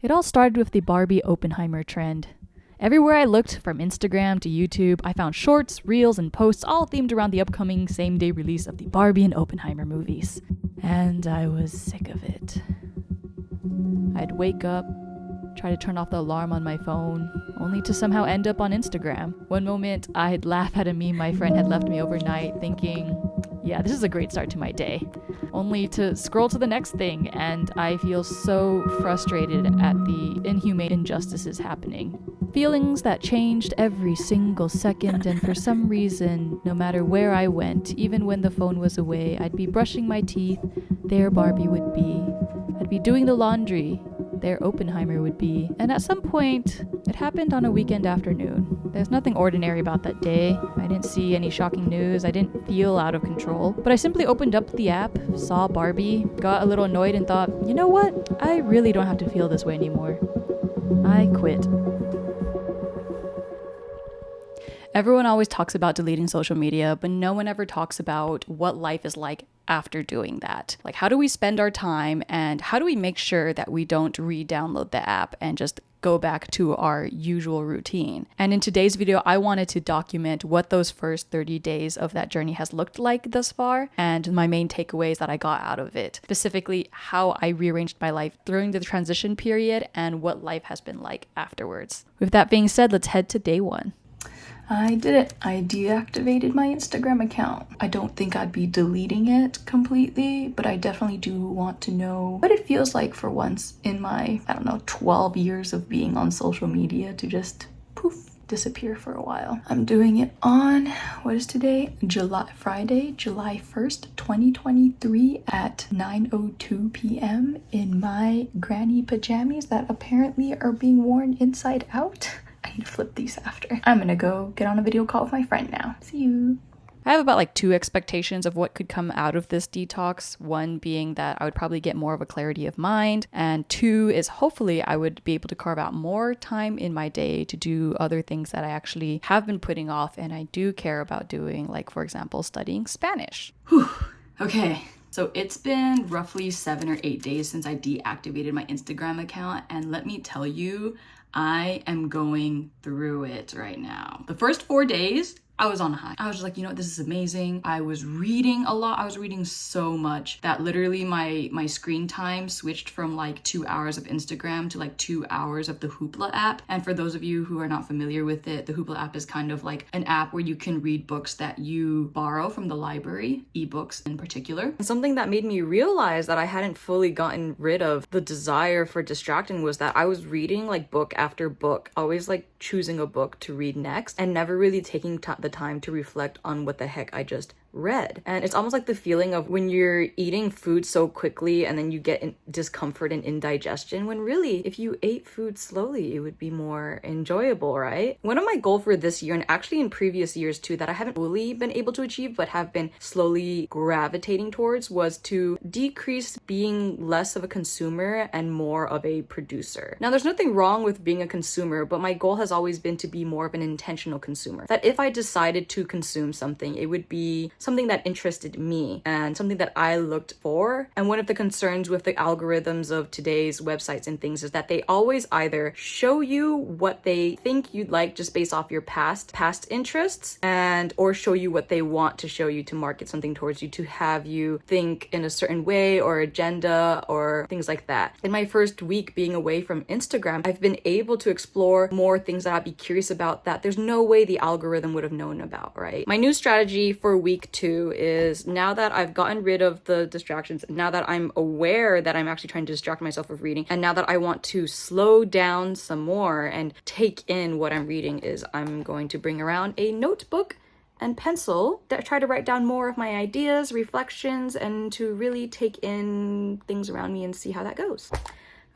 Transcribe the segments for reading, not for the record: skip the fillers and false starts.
It all started with the Barbie Oppenheimer trend. Everywhere I looked, from Instagram to YouTube, I found shorts, reels, and posts all themed around the upcoming same-day release of the Barbie and Oppenheimer movies. And I was sick of it. I'd wake up, try to turn off the alarm on my phone, only to somehow end up on Instagram. One moment, I'd laugh at a meme my friend had left me overnight, thinking, yeah, this is a great start to my day. Only to scroll to the next thing, and I feel so frustrated at the inhumane injustices happening. Feelings that changed every single second, and for some reason, no matter where I went, even when the phone was away, I'd be brushing my teeth, there Barbie would be. I'd be doing the laundry, there Oppenheimer would be. And at some point, it happened on a weekend afternoon. There's nothing ordinary about that day. I didn't see any shocking news. I didn't feel out of control. But I simply opened up the app, saw Barbie, got a little annoyed and thought, you know what? I really don't have to feel this way anymore. I quit. Everyone always talks about deleting social media, but no one ever talks about what life is like after doing that. Like, how do we spend our time, and how do we make sure that we don't re-download the app and just go back to our usual routine? And in today's video, I wanted to document what those first 30 days of that journey has looked like thus far, and my main takeaways that I got out of it. Specifically, how I rearranged my life during the transition period and what life has been like afterwards. With that being said, let's head to day one. I did it. I deactivated my Instagram account. I don't think I'd be deleting it completely, but I definitely do want to know what it feels like for once in my, 12 years of being on social media to just poof, disappear for a while. I'm doing it on, what is today? Friday, July 1st, 2023 at 9:02 p.m. in my granny pajamas that apparently are being worn inside out. I need to flip these after. I'm gonna go get on a video call with my friend now. See you. I have about two expectations of what could come out of this detox. One being that I would probably get more of a clarity of mind, and two is hopefully I would be able to carve out more time in my day to do other things that I actually have been putting off and I do care about doing, like for example, studying Spanish. Okay. So it's been roughly 7 or 8 days since I deactivated my Instagram account, and let me tell you, I am going through it right now. The first 4 days, I was on a high. I was just like, this is amazing. I was reading a lot. I was reading so much that literally my screen time switched from 2 hours of Instagram to 2 hours of the Hoopla app. And for those of you who are not familiar with it, the Hoopla app is kind of like an app where you can read books that you borrow from the library, ebooks in particular. And something that made me realize that I hadn't fully gotten rid of the desire for distracting was that I was reading book after book, always choosing a book to read next and never really taking the time to reflect on what the heck I just read. And it's almost like the feeling of when you're eating food so quickly and then you get discomfort and indigestion, when really if you ate food slowly it would be more enjoyable, right? One of my goals for this year, and actually in previous years too, that I haven't fully been able to achieve but have been slowly gravitating towards, was to decrease being less of a consumer and more of a producer. Now there's nothing wrong with being a consumer, but my goal has always been to be more of an intentional consumer. That if I decided to consume something, it would be something that interested me and something that I looked for. And one of the concerns with the algorithms of today's websites and things is that they always either show you what they think you'd like just based off your past interests, and or show you what they want to show you to market something towards you, to have you think in a certain way or agenda or things like that. In my first week being away from Instagram, I've been able to explore more things that I'd be curious about that there's no way the algorithm would have known about, right? My new strategy for week 2 is, now that I've gotten rid of the distractions, now that I'm aware that I'm actually trying to distract myself with reading, and now that I want to slow down some more and take in what I'm reading, is I'm going to bring around a notebook and pencil that try to write down more of my ideas, reflections, and to really take in things around me and see how that goes.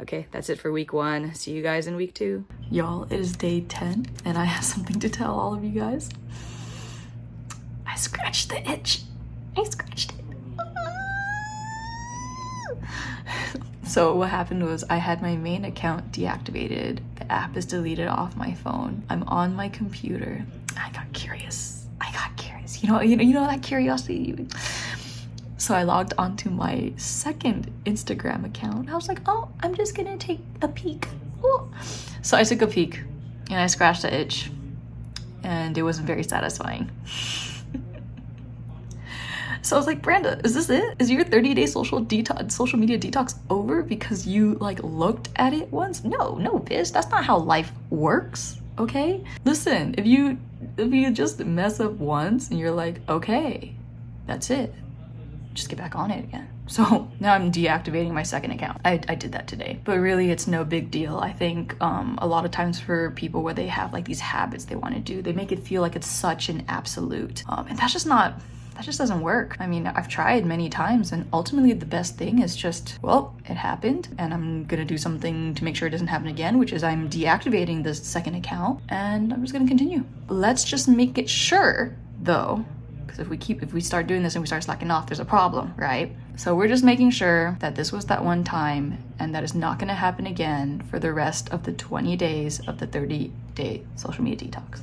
Okay, that's it for week 1. See you guys in week 2. Y'all, it is day 10 and I have something to tell all of you guys. I scratched the itch. I scratched it. So what happened was I had my main account deactivated. The app is deleted off my phone. I'm on my computer. I got curious. You know that curiosity. So I logged onto my second Instagram account. I was like, oh, I'm just gonna take a peek. Ooh. So I took a peek and I scratched the itch, and it wasn't very satisfying. So I was like, Branda, is this it? Is your 30-day social media detox over because you like looked at it once? No, bitch, that's not how life works, okay? Listen, if you just mess up once and you're like, okay, that's it, just get back on it again. So now I'm deactivating my second account. I did that today, but really it's no big deal. I think a lot of times for people where they have like these habits they want to do, they make it feel like it's such an absolute, and that just doesn't work. I mean, I've tried many times, and ultimately the best thing is just, well, it happened and I'm gonna do something to make sure it doesn't happen again, which is I'm deactivating this second account and I'm just gonna continue. Let's just make it sure though, because if we start doing this and we start slacking off, there's a problem, right? So we're just making sure that this was that one time and that is not gonna happen again for the rest of the 20 days of the 30-day social media detox.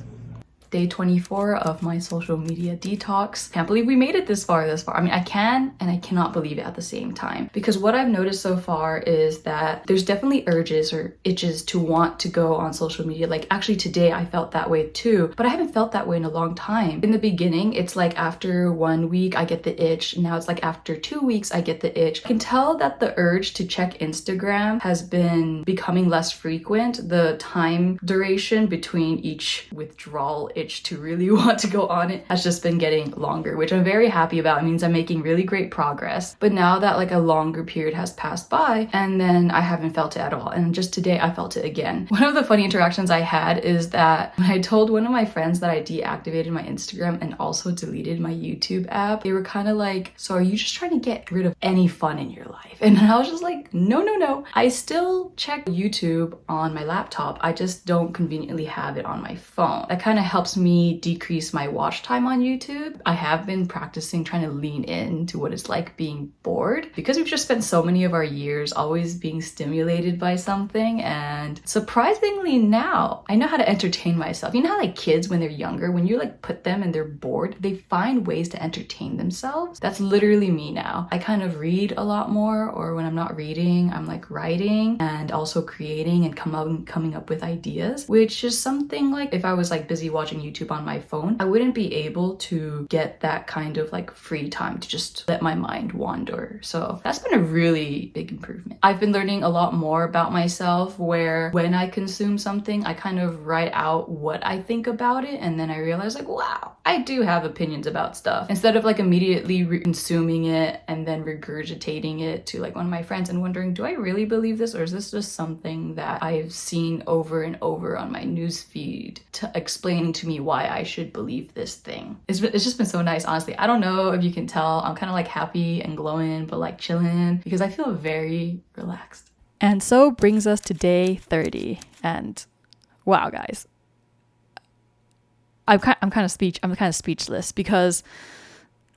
Day 24 of my social media detox. Can't believe we made it this far. I mean, I can and I cannot believe it at the same time, because what I've noticed so far is that there's definitely urges or itches to want to go on social media. Like actually today I felt that way too, but I haven't felt that way in a long time. In the beginning, it's like after 1 week I get the itch. Now it's like after 2 weeks I get the itch. I can tell that the urge to check Instagram has been becoming less frequent. The time duration between each withdrawal itch to really want to go on it has just been getting longer, which I'm very happy about. It means I'm making really great progress. But now that like a longer period has passed by and then I haven't felt it at all, and just today I felt it again. One of the funny interactions I had is that when I told one of my friends that I deactivated my Instagram and also deleted my YouTube app, they were kind of like, so are you just trying to get rid of any fun in your life? And I was just like, no. I still check YouTube on my laptop. I just don't conveniently have it on my phone. That kind of helps me decrease my watch time on YouTube. I have been practicing trying to lean into what it's like being bored, because we've just spent so many of our years always being stimulated by something, and surprisingly now I know how to entertain myself. You know how like kids when they're younger, when you like put them and they're bored, they find ways to entertain themselves? That's literally me now. I kind of read a lot more, or when I'm not reading, I'm like writing and also creating and coming up with ideas, which is something like if I was like busy watching YouTube on my phone, I wouldn't be able to get that kind of like free time to just let my mind wander. So that's been a really big improvement. I've been learning a lot more about myself, where when I consume something, I kind of write out what I think about it, and then I realize like, wow, I do have opinions about stuff, instead of like immediately consuming it and then regurgitating it to like one of my friends and wondering, do I really believe this, or is this just something that I've seen over and over on my newsfeed to explain to me why I should believe this thing? It's just been so nice, honestly. I don't know if you can tell, I'm kind of like happy and glowing, but like chilling, because I feel very relaxed. And so brings us to day 30. And wow, guys, I'm kind of speechless, because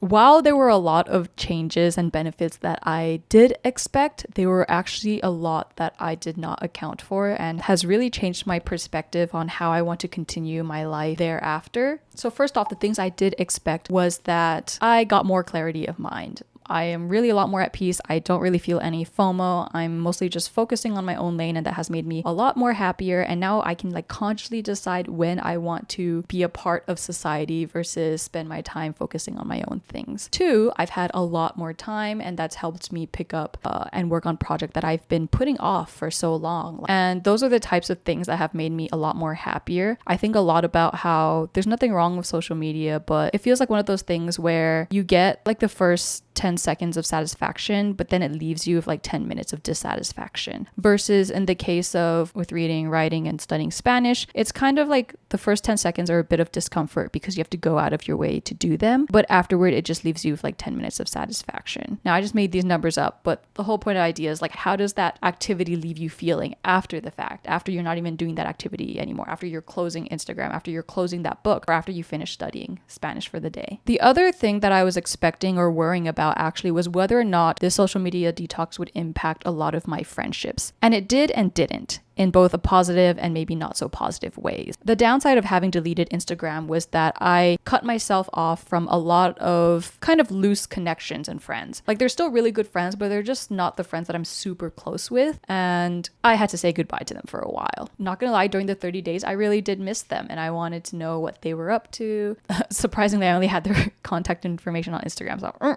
while there were a lot of changes and benefits that I did expect, there were actually a lot that I did not account for, and has really changed my perspective on how I want to continue my life thereafter. So first off, the things I did expect was that I got more clarity of mind. I am really a lot more at peace. I don't really feel any FOMO. I'm mostly just focusing on my own lane, and that has made me a lot more happier. And now I can like consciously decide when I want to be a part of society versus spend my time focusing on my own things. 2, I've had a lot more time, and that's helped me pick up and work on projects that I've been putting off for so long. And those are the types of things that have made me a lot more happier. I think a lot about how there's nothing wrong with social media, but it feels like one of those things where you get like the first 10 seconds of satisfaction, but then it leaves you with like 10 minutes of dissatisfaction. Versus in the case of with reading, writing, and studying Spanish, it's kind of like the first 10 seconds are a bit of discomfort because you have to go out of your way to do them. But afterward, it just leaves you with like 10 minutes of satisfaction. Now, I just made these numbers up, but the whole point of the idea is like, how does that activity leave you feeling after the fact, after you're not even doing that activity anymore, after you're closing Instagram, after you're closing that book, or after you finish studying Spanish for the day? The other thing that I was expecting or worrying about actually was whether or not this social media detox would impact a lot of my friendships. And it did and didn't. in both a positive and maybe not so positive ways. The downside of having deleted Instagram was that I cut myself off from a lot of kind of loose connections and friends. Like they're still really good friends, but they're just not the friends that I'm super close with. And I had to say goodbye to them for a while. Not gonna lie, during the 30 days, I really did miss them and I wanted to know what they were up to. Surprisingly, I only had their contact information on Instagram, so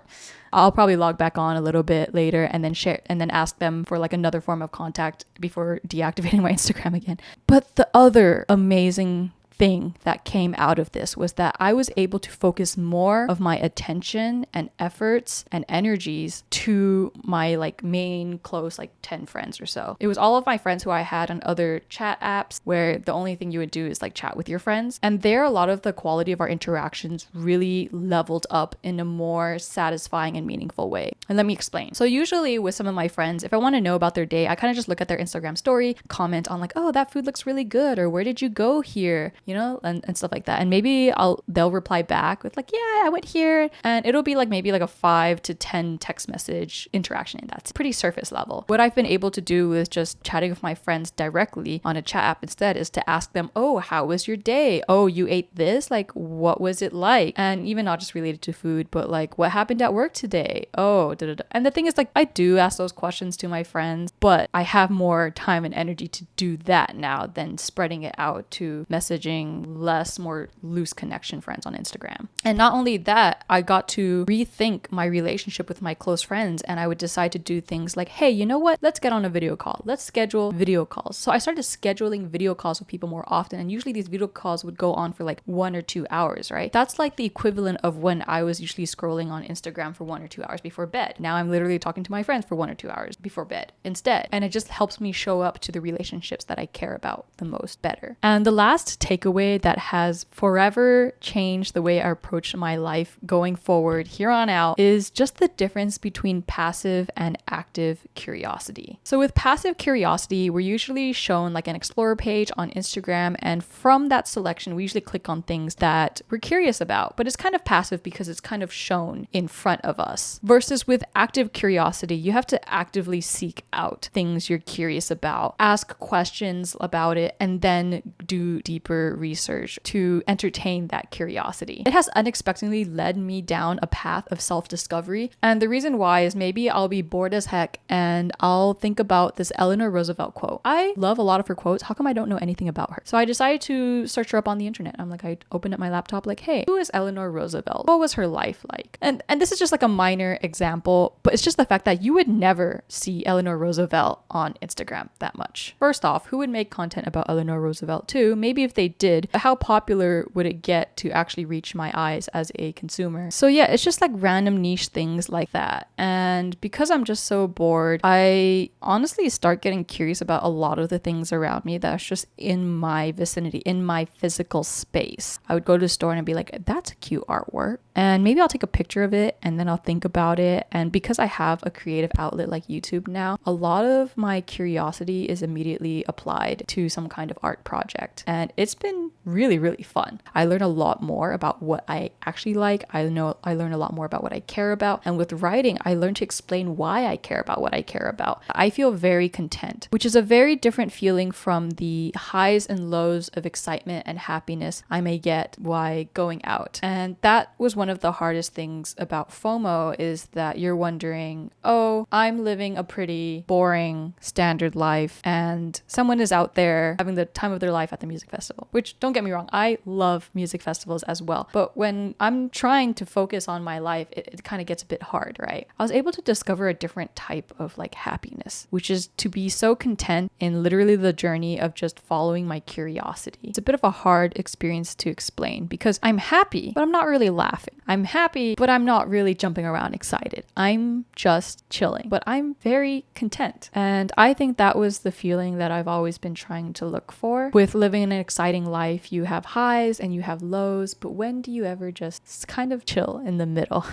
I'll probably log back on a little bit later and then ask them for like another form of contact before deactivating my Instagram again. But the other amazing thing that came out of this was that I was able to focus more of my attention and efforts and energies to my like main close like 10 friends or so. It was all of my friends who I had on other chat apps where the only thing you would do is like chat with your friends. And there a lot of the quality of our interactions really leveled up in a more satisfying and meaningful way. And let me explain. So usually with some of my friends, if I want to know about their day, I kind of just look at their Instagram story, comment on like, oh, that food looks really good, or where did you go here? You know, and stuff like that. And maybe they'll reply back with like, yeah, I went here. And it'll be like maybe like a 5 to 10 text message interaction. And that's pretty surface level. What I've been able to do with just chatting with my friends directly on a chat app instead is to ask them, oh, how was your day? Oh, you ate this? Like, what was it like? And even not just related to food, but like, what happened at work today? Oh, da, da, da. And the thing is like, I do ask those questions to my friends, but I have more time and energy to do that now than spreading it out to messaging less, more loose connection friends on Instagram. And not only that, I got to rethink my relationship with my close friends, and I would decide to do things like, hey, you know what? Let's get on a video call. Let's schedule video calls. So I started scheduling video calls with people more often, and usually these video calls would go on for like 1 or 2 hours, right? That's like the equivalent of when I was usually scrolling on Instagram for 1 or 2 hours before bed. Now I'm literally talking to my friends for 1 or 2 hours before bed instead. And it just helps me show up to the relationships that I care about the most better. And the last takeaway that has forever changed the way I approach my life going forward here on out is just the difference between passive and active curiosity. So with passive curiosity, we're usually shown like an explorer page on Instagram, and from that selection, we usually click on things that we're curious about, but it's kind of passive because it's kind of shown in front of us. Versus with active curiosity, you have to actively seek out things you're curious about, ask questions about it, and then do deeper research to entertain that curiosity. It has unexpectedly led me down a path of self-discovery. And the reason why is maybe I'll be bored as heck and I'll think about this Eleanor Roosevelt quote. I love a lot of her quotes. How come I don't know anything about her? So I decided to search her up on the internet. I opened up my laptop like, hey, who is Eleanor Roosevelt? What was her life like? And this is just like a minor example, but it's just the fact that you would never see Eleanor Roosevelt on Instagram that much. First off, who would make content about Eleanor Roosevelt too? Maybe if they did, how popular would it get to actually reach my eyes as a consumer? So yeah, it's just like random niche things like that. And because I'm just so bored, I honestly start getting curious about a lot of the things around me that's just in my vicinity, in my physical space. I would go to the store and I'd be like, that's a cute artwork. And maybe I'll take a picture of it and then I'll think about it. And because I have a creative outlet like YouTube now, a lot of my curiosity is immediately applied to some kind of art project. And it's been really, really fun. I learn a lot more about what I actually like. I learn a lot more about what I care about. And with writing, I learn to explain why I care about what I care about. I feel very content, which is a very different feeling from the highs and lows of excitement and happiness I may get while going out. And that was one of the hardest things about FOMO, is that you're wondering, oh, I'm living a pretty boring standard life and someone is out there having the time of their life at the music festival, which, don't get me wrong, I love music festivals as well. But when I'm trying to focus on my life, it kind of gets a bit hard, right? I was able to discover a different type of like happiness, which is to be so content in literally the journey of just following my curiosity. It's a bit of a hard experience to explain because I'm happy, but I'm not really laughing. I'm happy, but I'm not really jumping around excited. I'm just chilling, but I'm very content. And I think that was the feeling that I've always been trying to look for. With living an exciting life, you have highs and you have lows, but when do you ever just kind of chill in the middle?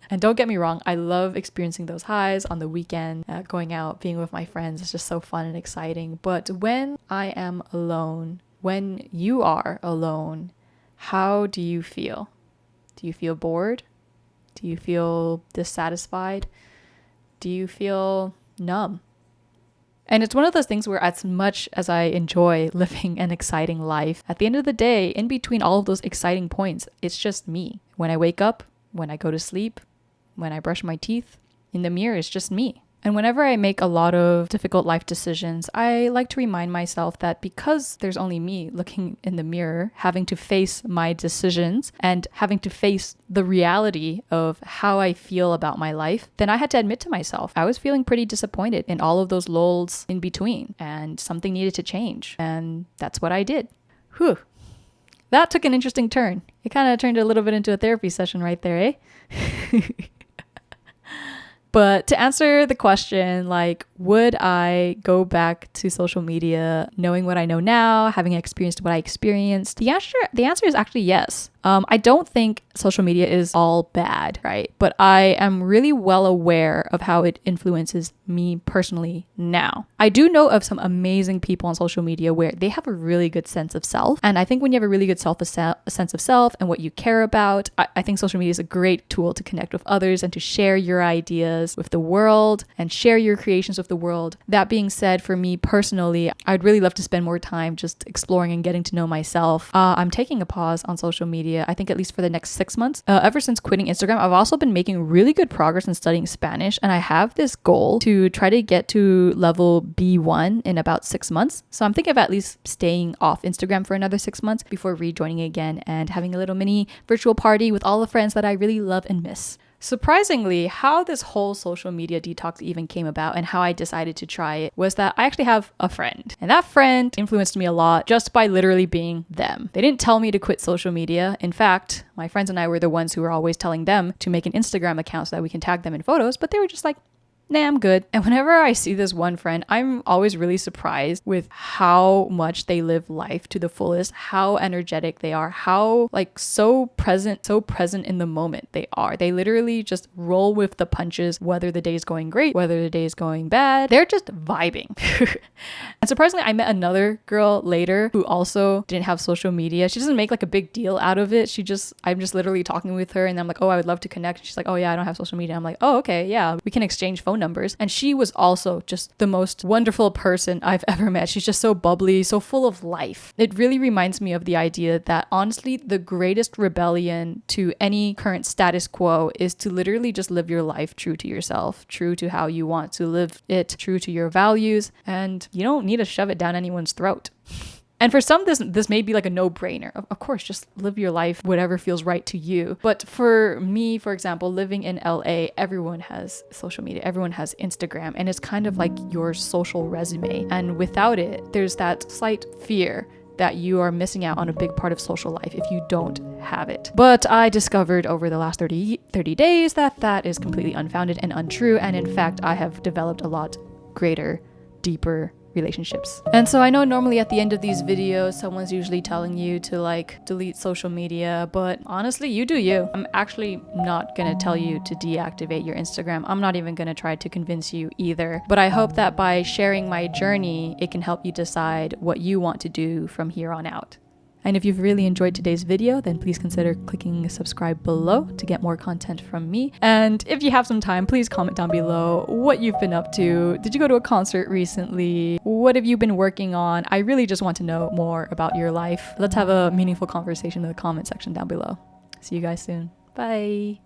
And don't get me wrong, I love experiencing those highs on the weekend, going out, being with my friends. It's just so fun and exciting. But when I am alone, when you are alone, how do you feel? Do you feel bored? Do you feel dissatisfied? Do you feel numb? And it's one of those things where as much as I enjoy living an exciting life, at the end of the day, in between all of those exciting points, it's just me. When I wake up, when I go to sleep, when I brush my teeth, in the mirror, it's just me. And whenever I make a lot of difficult life decisions, I like to remind myself that because there's only me looking in the mirror, having to face my decisions and having to face the reality of how I feel about my life, then I had to admit to myself, I was feeling pretty disappointed in all of those lulls in between, and something needed to change. And that's what I did. Whew. That took an interesting turn. It kind of turned a little bit into a therapy session right there, eh? But to answer the question, like, would I go back to social media knowing what I know now, having experienced what I experienced? The answer is actually yes. I don't think social media is all bad, right? But I am really well aware of how it influences me personally now. I do know of some amazing people on social media where they have a really good sense of self. And I think when you have a really good sense of self and what you care about, I think social media is a great tool to connect with others and to share your ideas with the world and share your creations with the world. That being said, for me personally, I'd really love to spend more time just exploring and getting to know myself. I'm taking a pause on social media, I think at least for the next 6 months. Ever since quitting Instagram, I've also been making really good progress in studying Spanish, and I have this goal to try to get to level B1 in about 6 months. So I'm thinking of at least staying off Instagram for another 6 months before rejoining again and having a little mini virtual party with all the friends that I really love and miss. Surprisingly, how this whole social media detox even came about and how I decided to try it was that I actually have a friend. And that friend influenced me a lot just by literally being them. They didn't tell me to quit social media. In fact, my friends and I were the ones who were always telling them to make an Instagram account so that we can tag them in photos, but they were just like, nah, I'm good. And whenever I see this one friend, I'm always really surprised with how much they live life to the fullest, how energetic they are, how like so present in the moment they are. They literally just roll with the punches, whether the day is going great, whether the day is going bad. They're just vibing. And surprisingly, I met another girl later who also didn't have social media. She doesn't make like a big deal out of it. I'm just literally talking with her and I'm like, oh, I would love to connect. She's like, oh yeah, I don't have social media. I'm like, oh, okay, yeah, we can exchange phone numbers. And she was also just the most wonderful person I've ever met. She's just so bubbly, so full of life. It really reminds me of the idea that honestly, the greatest rebellion to any current status quo is to literally just live your life true to yourself, true to how you want to live it, true to your values, and you don't need to shove it down anyone's throat. And for some, this may be like a no-brainer. Of course, just live your life, whatever feels right to you. But for me, for example, living in LA, everyone has social media, everyone has Instagram, and it's kind of like your social resume. And without it, there's that slight fear that you are missing out on a big part of social life if you don't have it. But I discovered over the last 30 days that is completely unfounded and untrue. And in fact, I have developed a lot greater, deeper relationships. And so I know normally at the end of these videos, someone's usually telling you to like delete social media, but honestly, you do you. I'm actually not gonna tell you to deactivate your Instagram. I'm not even gonna try to convince you either. But I hope that by sharing my journey, it can help you decide what you want to do from here on out. And if you've really enjoyed today's video, then please consider clicking subscribe below to get more content from me. And if you have some time, please comment down below what you've been up to. Did you go to a concert recently? What have you been working on? I really just want to know more about your life. Let's have a meaningful conversation in the comment section down below. See you guys soon. Bye.